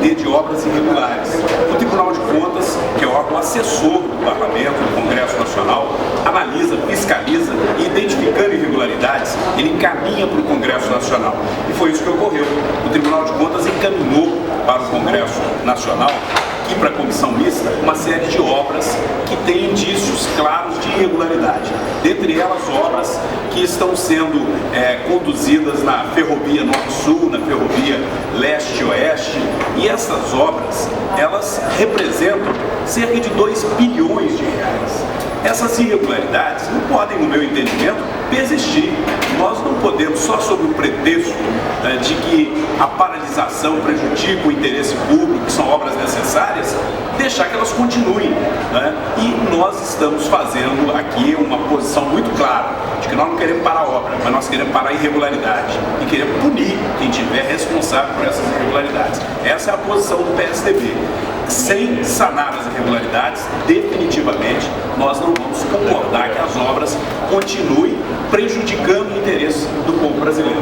depender de obras irregulares. O Tribunal de Contas, que é o órgão assessor do Parlamento, do Congresso Nacional, analisa, fiscaliza e, identificando irregularidades, ele encaminha para o Congresso Nacional. E foi isso que ocorreu. O Tribunal de Contas encaminhou para o Congresso Nacional e para a comissão mista uma série de obras que têm indícios claros de irregularidade. Dentre elas, obras que estão sendo conduzidas na Ferrovia Norte-Sul, na Ferrovia Leste-Oeste, e essas obras, elas representam cerca de 2 bilhões de reais. Essas irregularidades não podem, no meu entendimento, persistir. Nós não podemos, só sob o pretexto de que a paralisação prejudica o interesse público, que são obras necessárias, deixar que elas continuem. E nós estamos fazendo aqui uma posição muito clara de que nós não queremos parar a obra, mas nós queremos parar a irregularidade e queremos punir quem estiver responsável por essas irregularidades. Essa é a posição do PSDB. Sem sanar as irregularidades, definitivamente, nós não vamos concordar que as obras continuem prejudicando o interesse do povo brasileiro.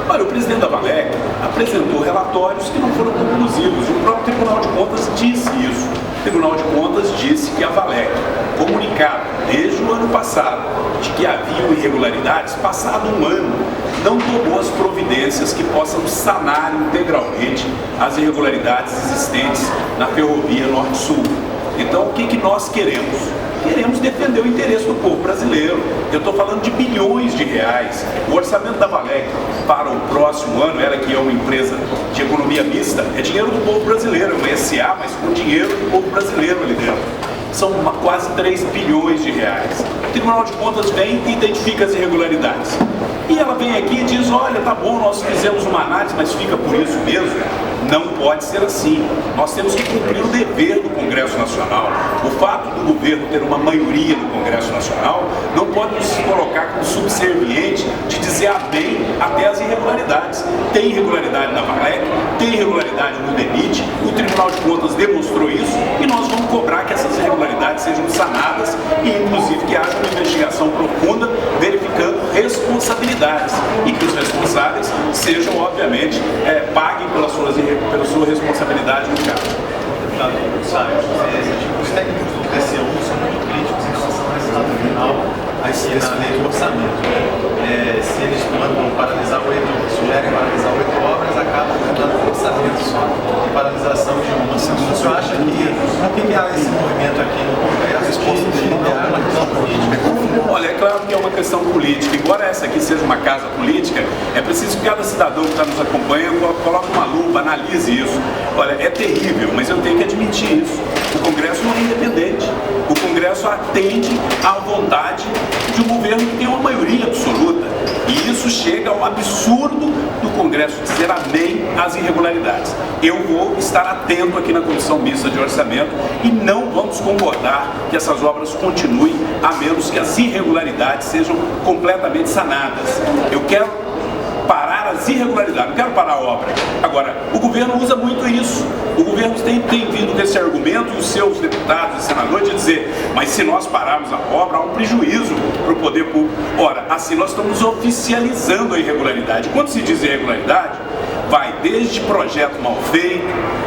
Olha, o presidente da Valec apresentou relatórios que não foram conclusivos. O próprio Tribunal de Contas disse isso. O Tribunal de Contas disse que a Valec, comunicado desde o ano passado de que havia irregularidades, passado um ano, não tomou as providências que possam sanar integralmente as irregularidades existentes na Ferrovia Norte-Sul. Então, o que nós queremos? Queremos defender o interesse do povo brasileiro. Eu estou falando de bilhões de reais. O orçamento da Valec para o próximo ano, ela que é uma empresa de economia mista, é dinheiro do povo brasileiro, é uma SA, mas com dinheiro do povo brasileiro ali dentro. São quase 3 bilhões de reais. O Tribunal de Contas vem e identifica as irregularidades. E ela vem aqui e diz, olha, tá bom, nós fizemos uma análise, mas fica por isso mesmo. Não pode ser assim. Nós temos que cumprir o dever do Congresso Nacional. O fato do governo ter uma maioria no Congresso Nacional não pode nos colocar como subserviente de dizer amém até as irregularidades. Tem irregularidade na Valec, tem irregularidade no DENIT, o Tribunal de Contas demonstrou isso e nós vamos cobrar que essas irregularidades sejam sanadas e, inclusive, que haja uma investigação profunda verificando responsabilidades e que os responsáveis sejam, obviamente, paguem pela sua responsabilidade no caso. Deputado Sábio, os técnicos do TCU são muito críticos em relação ao resultado final aqui na lei do orçamento. Se eles mandam paralisar 8, sugerem paralisar 8 obras, acaba dando orçamento só de paralisação de uma. O senhor acha que há esse movimento aqui no Congresso de liderar uma questão política? Olha, é claro que é uma questão política. Embora essa aqui seja uma casa política, é preciso que cada cidadão que está nos acompanhando coloque uma lupa, analise isso. Olha, é terrível, mas eu tenho que admitir isso. O Congresso não é independente. O Congresso atende à vontade de um governo que tem uma maioria absoluta. E isso chega ao absurdo do Congresso dizer amém às irregularidades. Eu vou estar atento aqui na Comissão Mista de Orçamento e não vamos concordar que essas obras continuem, a menos que as irregularidades sejam completamente sanadas. Eu quero parar as irregularidades, não quero parar a obra. Agora, o governo usa muito isso. O governo tem vindo com esse argumento e os seus deputados e senadores de dizer, mas se nós pararmos a obra, há um prejuízo para o poder público. Ora, assim nós estamos oficializando a irregularidade. Quando se diz irregularidade, vai desde projeto mal feito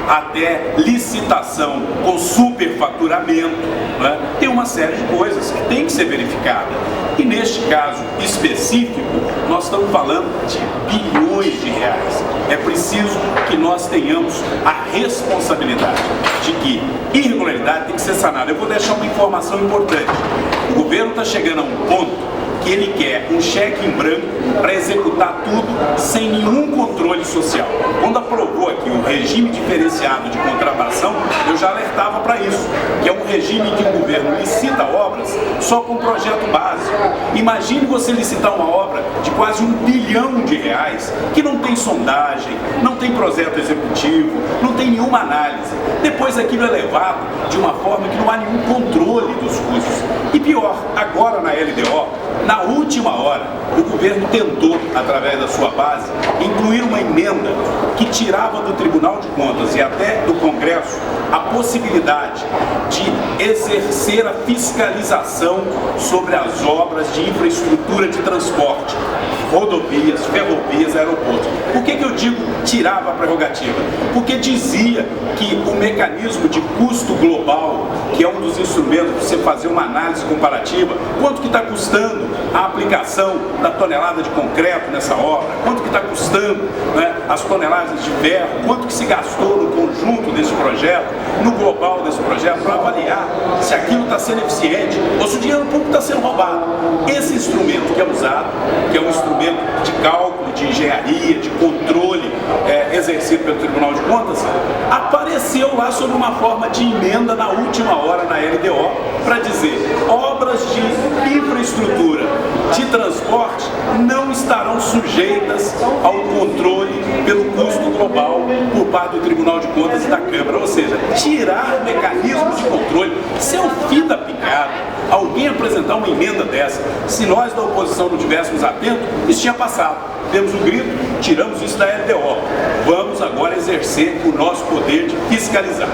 até licitação com superfaturamento, né? Tem uma série de coisas que tem que ser verificada. E neste caso específico, nós estamos falando de bilhões de reais. É preciso que nós tenhamos a responsabilidade de que irregularidade tem que ser sanada. Eu vou deixar uma informação importante. O governo está chegando a um ponto que ele quer um cheque em branco para executar tudo sem nenhum controle social. Quando aprovou aqui o regime diferenciado de contratação, eu já alertava para isso, que é um regime que o governo licita obras só com projeto básico. Imagine você licitar uma obra de quase R$1 bilhão, que não tem sondagem, não tem projeto executivo, não tem nenhuma análise. Depois aquilo é levado de uma forma que não há nenhum controle dos custos. E pior, agora na LDO, na última hora, o governo tentou, através da sua base, incluir uma emenda que tirava do Tribunal de Contas e até do Congresso a possibilidade de exercer a fiscalização sobre as obras de infraestrutura de transporte, rodovias, ferrovias, aeroportos. Por que eu digo tirava a prerrogativa? Porque dizia que o mecanismo de custo global, que é um dos instrumentos para você fazer uma análise comparativa, quanto que está custando a aplicação da tonelada de concreto nessa obra, quanto que está custando, né, as toneladas de ferro, quanto que se gastou no conjunto desse projeto, no global desse projeto, para avaliar se aquilo está sendo eficiente ou se o dinheiro público está sendo roubado. Esse instrumento que é usado, que é um instrumento de cálculo, de engenharia, de controle exercido pelo Tribunal de Contas, apareceu lá sob uma forma de emenda na última hora na LDO para dizer: obras de infraestrutura de transporte não estarão sujeitas ao controle pelo custo global por parte do Tribunal de Contas e da Câmara. Ou seja, tirar mecanismos de controle. Isso é o fim da picada. Alguém apresentar uma emenda dessa, se nós da oposição não tivéssemos atentos, isso tinha passado. Demos um grito, tiramos isso da LDO. Vamos agora exercer o nosso poder de fiscalizar.